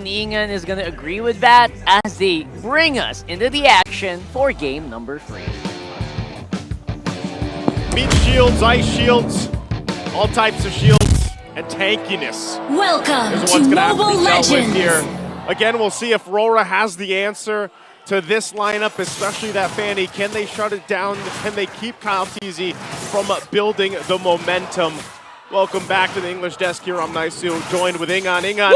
Ingan is going to agree with that as they bring us into the action for game number 3. Meat shields, ice shields, all types of shields, and tankiness. Welcome is to what's gonna have to Mobile be dealt with Legends. here. Again, we'll see if RORA has the answer to this lineup, especially that Fanny. Can they shut it down? Can they keep Kyle Teasy from building the momentum? Welcome back to the English desk here. I'm Naisu, joined with Ingan. Ingan,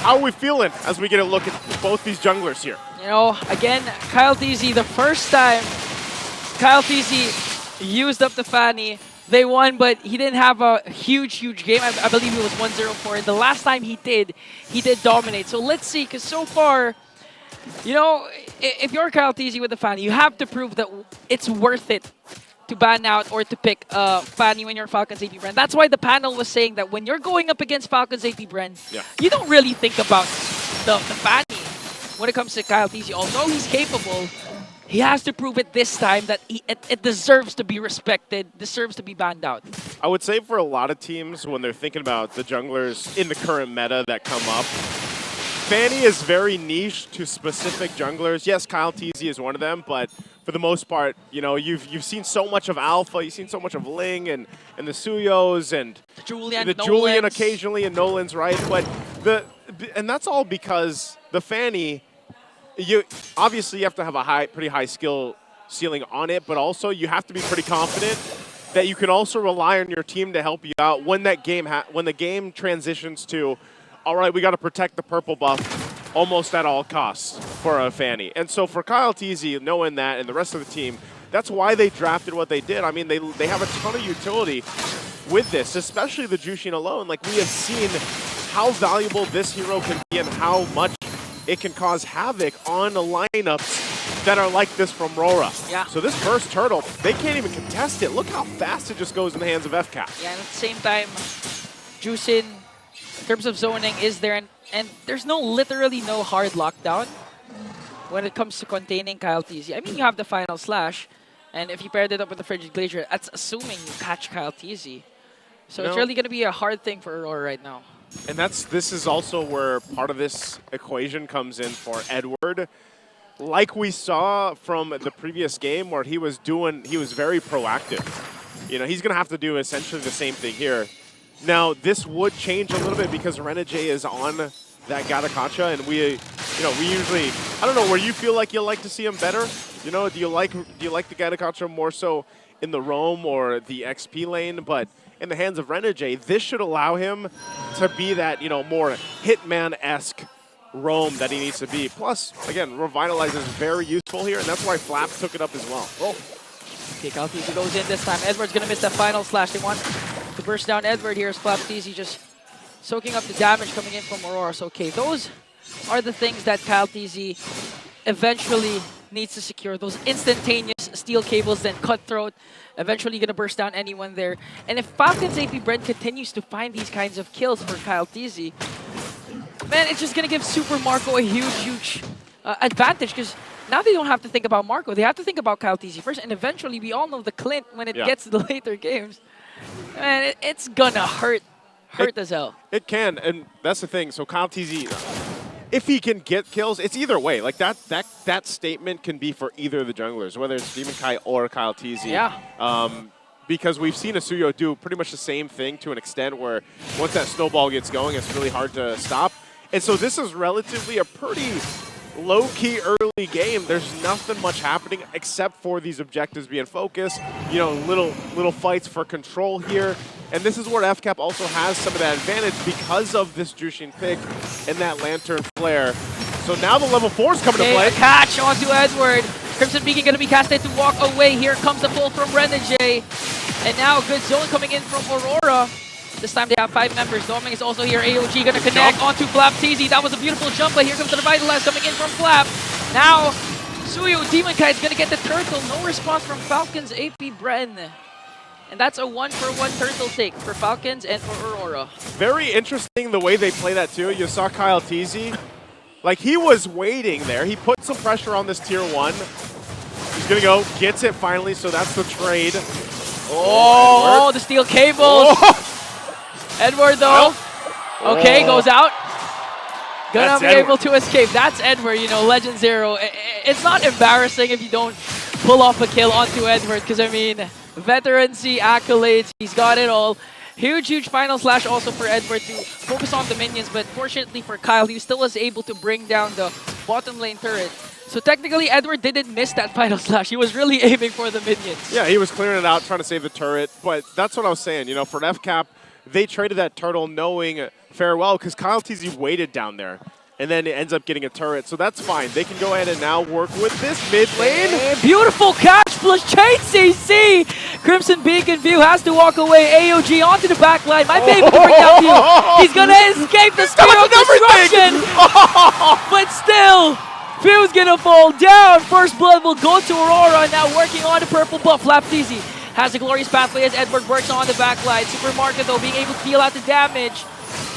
how are we feeling as we get a look at both these junglers here? You know, again, Kyle Teasy, the first time Kyle Teasy used up the Fanny, they won, but he didn't have a huge game. I believe it was 1-0-4. And the last time he did dominate. So let's see, because so far, you know, if you're Kyle Teasy with the Fanny, you have to prove that it's worth it to ban out or to pick Fanny when you're Falcons AP.BREN. That's why the panel was saying that when you're going up against Falcons AP.BREN, you don't really think about the Fanny when it comes to Kyle Teasy. Although he's capable, he has to prove it this time that it deserves to be respected, deserves to be banned out. I would say for a lot of teams, when they're thinking about the junglers in the current meta that come up, Fanny is very niche to specific junglers. Yes, Kyle Teasy is one of them, but for the most part, you know, you've seen so much of Alpha, you've seen so much of Ling and the Suyos and the Julian occasionally and Nolan's, right? And that's all because the Fanny, obviously you have to have a pretty high skill ceiling on it, but also you have to be pretty confident that you can also rely on your team to help you out when that when the game transitions to, all right, we got to protect the purple buff almost at all costs for a Fanny. And so for Kyle Teasy, knowing that, and the rest of the team, that's why they drafted what they did. I mean, they have a ton of utility with this, especially the Jushin alone. Like, we have seen how valuable this hero can be and how much it can cause havoc on the lineups that are like this from RORA. Yeah. So this first turtle, they can't even contest it. Look how fast it just goes in the hands of FCAP. Yeah, and at the same time, Jushin, in terms of zoning, is there, and there's literally no hard lockdown when it comes to containing Kyle Teasy. I mean, you have the final slash, and if you paired it up with the Frigid Glacier, that's assuming you catch Kyle Teasy. So it's really going to be a hard thing for Aurora right now. And this is also where part of this equation comes in for Edward. Like we saw from the previous game where he was very proactive. You know, he's going to have to do essentially the same thing here. Now, this would change a little bit because Renegade is on that Gatakacha, and we usually, I don't know, where you feel like you like to see him better. You know, do you like the Gatakacha more so in the roam or the XP lane? But in the hands of Renegade, this should allow him to be that, you know, more Hitman-esque roam that he needs to be. Plus, again, Revitalize is very useful here, and that's why Flap took it up as well. Oh. Okay, Kyle Teasy goes in this time. Edward's going to miss that final slash. They want to burst down Edward here as Flap Teasy just soaking up the damage coming in from Aurora. So, okay, those are the things that Kyle Teasy eventually needs to secure. Those instantaneous steel cables, then Cutthroat, eventually going to burst down anyone there. And if Falcons AP.BREN continues to find these kinds of kills for Kyle Teasy, man, it's just going to give Super Marco a huge advantage, because now they don't have to think about Marco. They have to think about Kyle Teasy first, and eventually we all know the Clint when it gets to the later games. Man, it's going to hurt as hell. It can, and that's the thing. So Kyle Teasy, if he can get kills, it's either way. Like that statement can be for either of the junglers, whether it's Demon Kai or Kyle Teasy. Yeah. Because we've seen Asuyo do pretty much the same thing to an extent where once that snowball gets going, it's really hard to stop. And so this is relatively a pretty low-key early game. There's nothing much happening except for these objectives being focused. You know, little fights for control here. And this is where FCAP also has some of that advantage because of this Jushin pick and that Lantern Flare. So now the level 4 is coming to play. Catch onto Edward. Crimson Beacon going to be casted to walk away. Here comes the pull from Renegade. And now a good zone coming in from Aurora. This time they have 5 members. Doming is also here. AOG going to connect onto Flap Teasy. That was a beautiful jump, but here comes the Revitalize coming in from Flap. Now, Suyo Demon Kai is going to get the turtle. No response from Falcons AP.BREN. And that's a 1-for-1 turtle take for Falcons and for Aurora. Very interesting the way they play that too. You saw Kyle Teasy. Like, he was waiting there. He put some pressure on this tier 1. He's going to go, gets it finally, so that's the trade. Oh, the steel cables. Oh. Edward, though. Okay, goes out. Gonna be able to escape. That's Edward, you know, Legend Zero. It's not embarrassing if you don't pull off a kill onto Edward, because I mean, veterancy, accolades, he's got it all. Huge final slash also for Edward to focus on the minions, but fortunately for Kyle, he still was able to bring down the bottom lane turret. So technically, Edward didn't miss that final slash. He was really aiming for the minions. Yeah, he was clearing it out, trying to save the turret. But that's what I was saying. You know, for FCAP, they traded that turtle knowing farewell because Kyle TZ waited down there. And then it ends up getting a turret. So that's fine. They can go ahead and now work with this mid lane. And beautiful catch plus chain CC. Crimson Beacon View has to walk away. AOG onto the back line. Might be able to bring down View. He's going to escape the spear of destruction. But still, View's going to fall down. First blood will go to Aurora. Now working on the purple buff. Lapteezy has a glorious pathway as Edward works on the back line. Supermarket though being able to deal out the damage.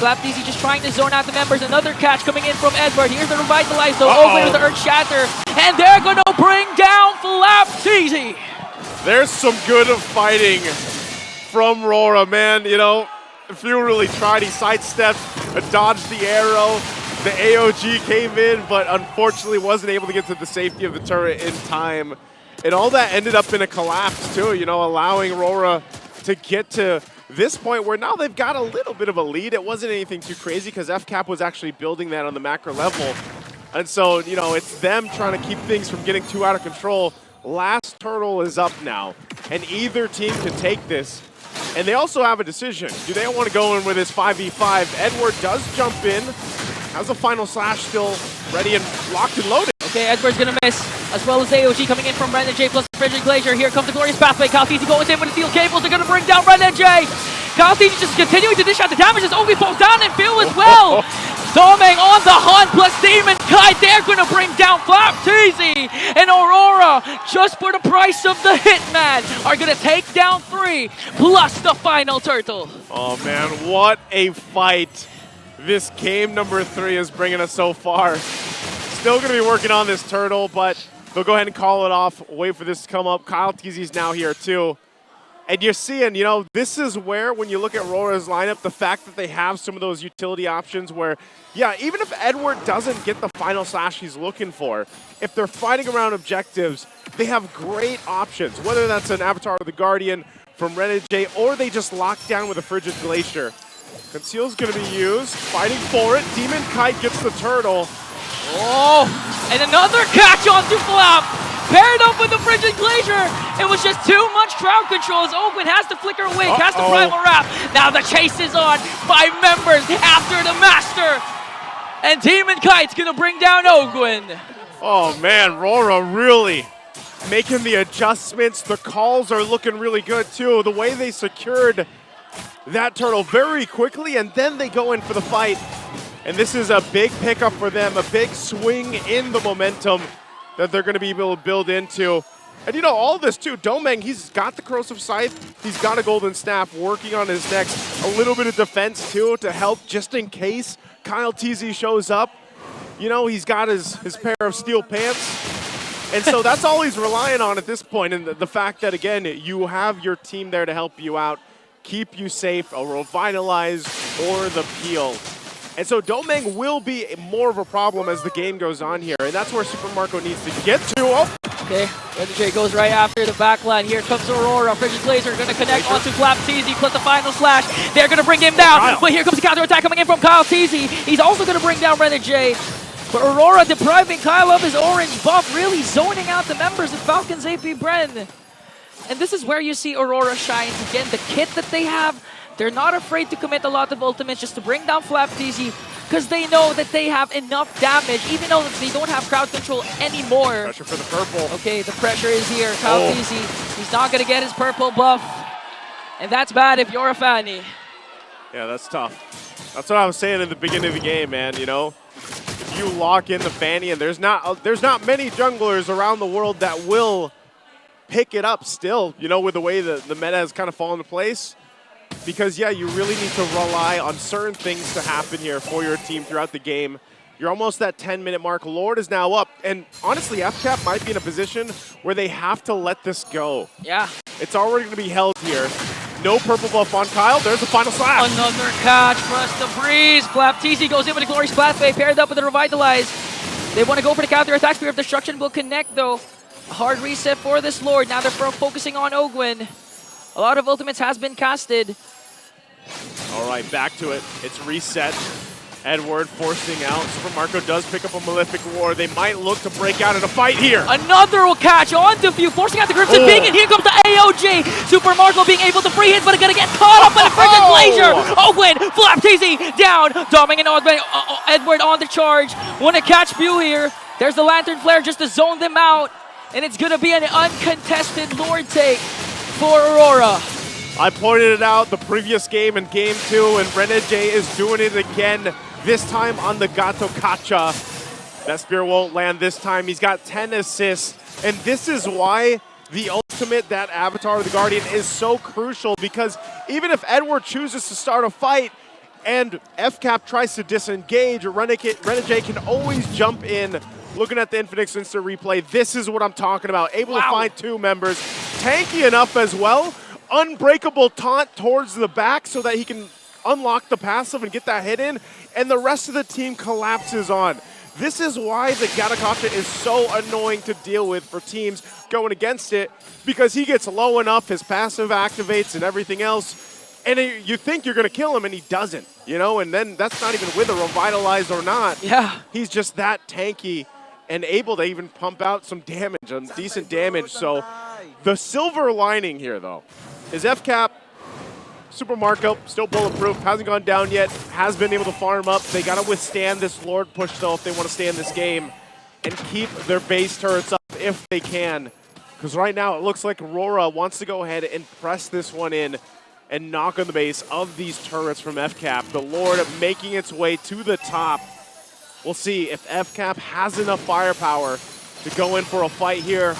Lapteezy just trying to zone out the members. Another catch coming in from Edward. Here's the Revitalize though. Over with the Earth Shatter. And they're going to bring down Lapteezy. There's some good fighting from RORA, man. You know, Few really tried. He sidestepped, dodged the arrow. The AOG came in, but unfortunately wasn't able to get to the safety of the turret in time. And all that ended up in a collapse too, you know, allowing RORA to get to this point where now they've got a little bit of a lead. It wasn't anything too crazy because FCAP was actually building that on the macro level. And so, you know, it's them trying to keep things from getting too out of control. Last turtle is up now, and either team can take this. And they also have a decision. Do they want to go in with this 5v5? Edward does jump in, has a final slash still ready and locked and loaded. Okay, Edward's gonna miss, as well as AOG coming in from Ren and J plus Frigid Glacier. Here comes the glorious pathway. Kyle TZ going in with the steel cables. They're gonna bring down Ren and J. Kyle TZ just continuing to dish out the damage as Obi falls down and Phil as well. Doming on the hunt plus Demon Kite. They're gonna bring down Lapteezy. And Aurora, just for the price of the Hitman, are gonna take down 3 plus the final turtle. Oh man, what a fight this game number 3 is bringing us so far. Still going to be working on this turtle, but they'll go ahead and call it off. Wait for this to come up. Kyle TZ's now here too. And you're seeing, you know, this is where, when you look at RORA's lineup, the fact that they have some of those utility options where, yeah, even if Edward doesn't get the final slash he's looking for, if they're fighting around objectives, they have great options, whether that's an Avatar of the Guardian from Ren J, or they just lock down with a Frigid Glacier. Conceal's going to be used, fighting for it. Demon Kite gets the turtle. Oh, and another catch onto Flap. Paired up with the Frigid Glacier. It was just too much crowd control as Ogun has to flicker away, cast the Primal Wrap. Now the chase is on. 5 members after the Master. And Demon Kite's gonna bring down Ogun. Oh man, RORA really making the adjustments. The calls are looking really good too. The way they secured that turtle very quickly, and then they go in for the fight. And this is a big pickup for them, a big swing in the momentum that they're going to be able to build into. And you know, all this too, Domeng, he's got the Corrosive Scythe, he's got a Golden Staff working on his next, a little bit of defense too to help just in case Kyle TZ shows up. You know, he's got his pair of steel pants. And so that's all he's relying on at this point. And the fact that, again, you have your team there to help you out, keep you safe, a Revitalize or the Peel. And so Domeng will be more of a problem as the game goes on here, and that's where Super Marco needs to get to. Oh. Okay, Ren J goes right after the back line. Here comes Aurora. Frigid Glacier going to connect onto Lapteezy plus the final slash. They're going to bring him down, but here comes the counter attack coming in from Kyle TZ. He's also going to bring down Ren J. But Aurora depriving Kyle of his orange buff, really zoning out the members of Falcon's AP.BREN. And this is where you see Aurora shines again. The kit that they have, they're not afraid to commit a lot of ultimates just to bring down Lapteezy because they know that they have enough damage, even though they don't have crowd control anymore. Pressure for the purple. Okay, the pressure is here. Kyle TZ, he's not going to get his purple buff. And that's bad if you're a Fanny. Yeah, that's tough. That's what I was saying in the beginning of the game, man, you know? If you lock in the Fanny, and there's not many junglers around the world that will pick it up still, you know, with the way the meta has kind of fallen into place. Because, yeah, you really need to rely on certain things to happen here for your team throughout the game. You're almost that 10-minute mark. Lord is now up. And honestly, FCAP might be in a position where they have to let this go. Yeah. It's already going to be held here. No purple buff on Kyle. There's the final slash. Another catch plus the breeze. FCAP goes in with the Glorious Pathway, paired up with the Revitalize. They want to go for the counter attack. Spear of Destruction will connect though. A hard reset for this Lord. Now they're focusing on Ogwin. A lot of ultimates has been casted. All right, back to it. It's reset. Edward forcing out. Super Marco does pick up a Malefic War. They might look to break out in a fight here. Another catch onto Few, forcing out the Crimson Beacon. Here comes the AOG. Super Marco being able to free hit, but gonna get caught up by the Frigid Glacier. Ogwin, FCAP down. Doming and Edward on the charge. Want to catch Few here. There's the Lantern Flare just to zone them out. And it's gonna be an uncontested Lord take for Aurora. I pointed it out the previous game in Game 2, and Renege is doing it again, this time on the Gato Kacha. That spear won't land this time. He's got 10 assists, and this is why the ultimate, that Avatar of the Guardian, is so crucial, because even if Edward chooses to start a fight and FCAP tries to disengage, Renege can always jump in. Looking at the Infinix Instant Replay, this is what I'm talking about. Able to find 2 members. Tanky enough as well. Unbreakable taunt towards the back so that he can unlock the passive and get that hit in, and the rest of the team collapses on. This is why the Gatakacha is so annoying to deal with for teams going against it, because he gets low enough, his passive activates and everything else, and you think you're going to kill him and he doesn't, you know, and then that's not even with a Revitalize or not. Yeah. He's just that tanky and able to even pump out some damage, some decent damage. So the silver lining here, though, is FCAP, Super Marco, still bulletproof, hasn't gone down yet, has been able to farm up. They got to withstand this Lord push, though, if they want to stay in this game and keep their base turrets up if they can. Because right now it looks like Aurora wants to go ahead and press this one in and knock on the base of these turrets from FCAP. The Lord making its way to the top. We'll see if FCAP has enough firepower to go in for a fight here.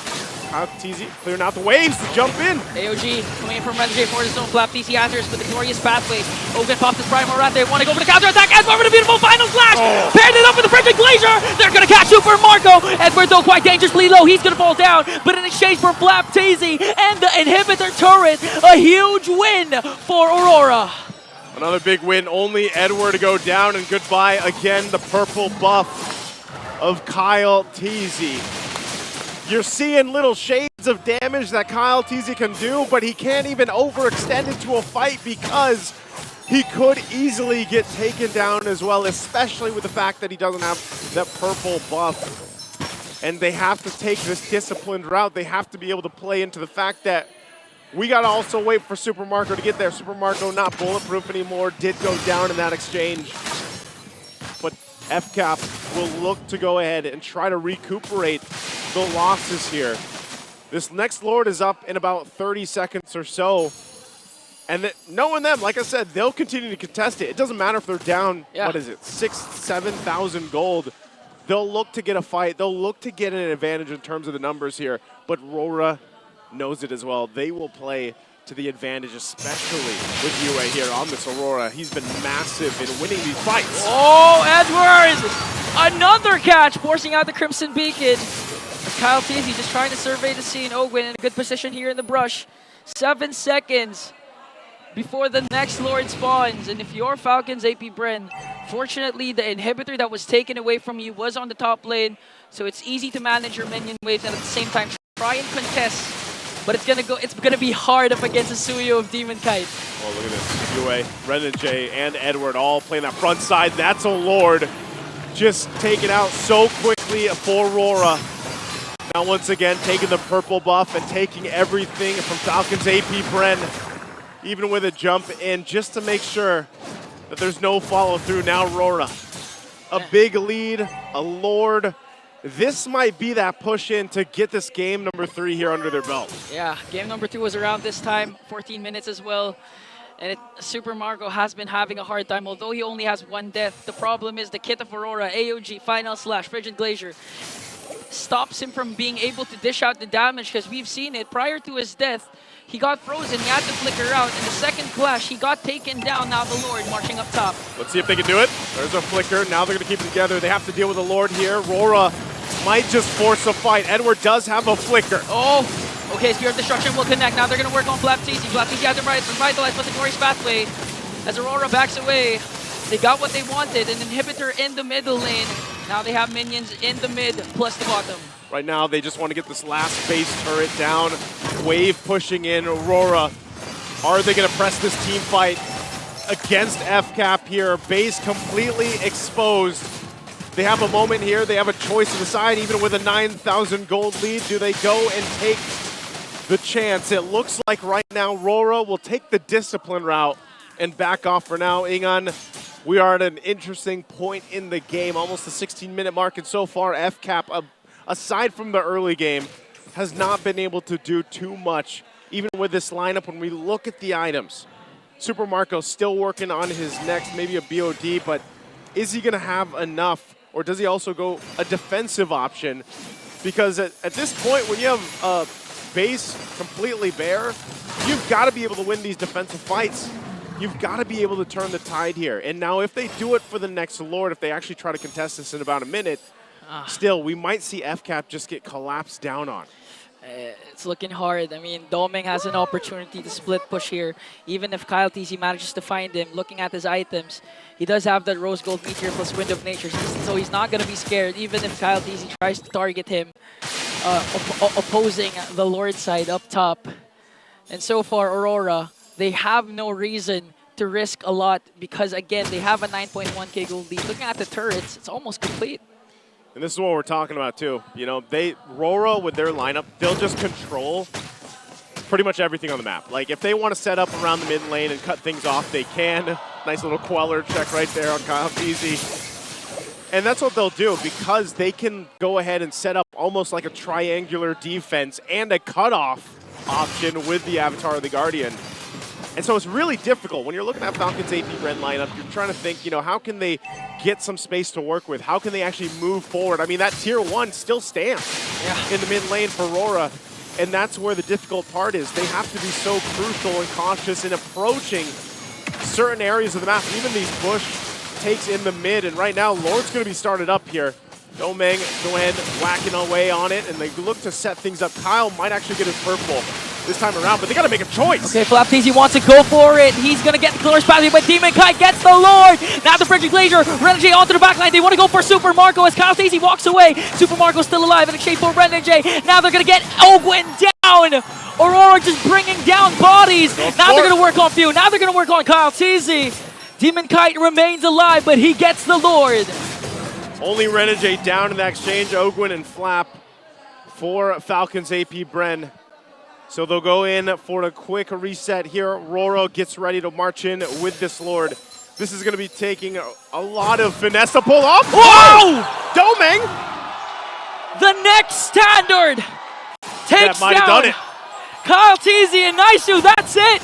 TZ clearing out the waves to jump in. AOG coming in from Renege for his own. FCAP answers with the Glorious Pathway. Ogden pops his Primal right there. Want to go for the counter attack. Edward with a beautiful final slash. Paired it up with the Frigid Glacier. They're going to catch Super Marco. Edward, though, quite dangerously low. He's going to fall down. But in exchange for FCAP and the Inhibitor turret, a huge win for Aurora. Another big win. Only Edward to go down, and goodbye again, the purple buff of Kyle TZ. You're seeing little shades of damage that Kyle TZ can do, but he can't even overextend into a fight because he could easily get taken down as well, especially with the fact that he doesn't have that purple buff. And they have to take this disciplined route. They have to be able to play into the fact that we got to also wait for Super Marco to get there. Super Marco not bulletproof anymore, did go down in that exchange. But FCAP will look to go ahead and try to recuperate the losses here. This next Lord is up in about 30 seconds or so. And knowing them, like I said, they'll continue to contest it. It doesn't matter if they're down, what is it, 6,000, 7,000 gold. They'll look to get a fight. They'll look to get an advantage in terms of the numbers here. But RORA knows it as well. They will play to the advantage, especially with UA here on this Aurora. He's been massive in winning these fights. Oh, Edward! Another catch, forcing out the Crimson Beacon. Kyle TZ just trying to survey the scene. Ogwin in a good position here in the brush. 7 seconds before the next Lord spawns. And if you're Falcon's AP.BREN, fortunately the inhibitor that was taken away from you was on the top lane. So it's easy to manage your minion waves and at the same time try and contest. But it's gonna be hard up against Asuyo of Demon Kite. Oh, look at this. UA, Renege, and Edward all playing that front side. That's a Lord. Just taken out so quickly for Aurora. Now once again, taking the purple buff and taking everything from Falcon's AP.BREN, even with a jump in, just to make sure that there's no follow through. Now Aurora, a big lead, a Lord. This might be that push in to get this game number 3 here under their belt. Yeah, game number 2 was around this time, 14 minutes as well. And Super Marco has been having a hard time, although he only has 1 death. The problem is the kit of Aurora, AOG, Final Slash, Frigid Glacier, stops him from being able to dish out the damage, because we've seen it. Prior to his death, he got frozen, he had to flicker out. In the second clash, he got taken down. Now the Lord marching up top. Let's see if they can do it. There's a flicker. Now they're going to keep it together. They have to deal with the Lord here. Aurora might just force a fight. Edward does have a flicker. Oh, Okay, Spear of Destruction will connect. Now they're going to work on FCAP. FCAP has to revitalize with the Glorious Pathway. As Aurora backs away, they got what they wanted. An inhibitor in the middle lane. Now they have minions in the mid plus the bottom. Right now, they just want to get this last base turret down. Wave pushing in. Aurora, are they going to press this team fight against FCAP here? Base completely exposed. They have a moment here. They have a choice to decide. Even with a 9,000 gold lead, do they go and take the chance? It looks like right now RORA will take the discipline route and back off for now. Ingan, we are at an interesting point in the game, almost the 16-minute mark, and so far FCAP, aside from the early game, has not been able to do too much. Even with this lineup, when we look at the items, Super Marco still working on his next, maybe a BOD, but is he going to have enough, or does he also go a defensive option? Because at this point, when you have a base completely bare, you've got to be able to win these defensive fights. You've got to be able to turn the tide here. And now if they do it for the next Lord, if they actually try to contest this in about a minute, still, we might see FCAP just get collapsed down on. It's looking hard. I mean, Doming has an opportunity to split push here. Even if Kyle TZ manages to find him, looking at his items, he does have that Rose Gold Meteor plus Wind of Nature, so he's not going to be scared, even if Kyle TZ tries to target him, opposing the Lord side up top. And so far, Aurora, they have no reason to risk a lot because, again, they have a 9.1k gold lead. Looking at the turrets, it's almost complete. And this is what we're talking about too. You know, RORA with their lineup, they'll just control pretty much everything on the map. Like if they want to set up around the mid lane and cut things off, they can. Nice little Queller check right there on Kyle TZ. And that's what they'll do because they can go ahead and set up almost like a triangular defense and a cutoff option with the Avatar of the Guardian. And so it's really difficult when you're looking at Falcon's AP.BREN lineup. You're trying to think, you know, how can they get some space to work with? How can they actually move forward? I mean, that tier 1 still stands in the mid lane for RORA, and that's where the difficult part is. They have to be so crucial and cautious in approaching certain areas of the map, even these bush takes in the mid. And right now, Lord's going to be started up here. Domeng go ahead, whacking away on it, and they look to set things up. Kyle might actually get his purple this time around, but they got to make a choice. Okay, FCAP wants to go for it. He's going to get the Glorious Pathway, but Demon Kite gets the Lord. Now the Frederick Glacier, Renegade onto the backline. They want to go for Super Marco as Kyle TZ walks away. Super Marco's still alive in exchange for Renegade. Now they're going to get Ogwin down. Aurora just bringing down bodies. Now they're going to work on Few. Now they're going to work on Kyle TZ. Demon Kite remains alive, but he gets the Lord. Only Renegade down in that exchange. Ogwin and Flap for Falcon's AP.BREN. So they'll go in for a quick reset here. RORA gets ready to march in with this Lord. This is going to be taking a lot of finesse to pull off. Whoa! Domeng! The next standard takes might have down done it. Kyle TZ and Naisu. That's it.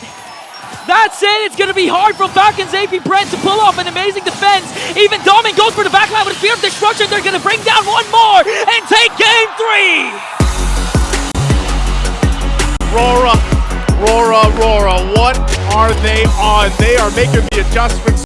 That's it. It's going to be hard from Falcon's AP.BREN to pull off an amazing defense. Even Domeng goes for the backline with a Spear of Destruction. They're going to bring down one more and take Game 3. RORA, what are they on? They are making the adjustments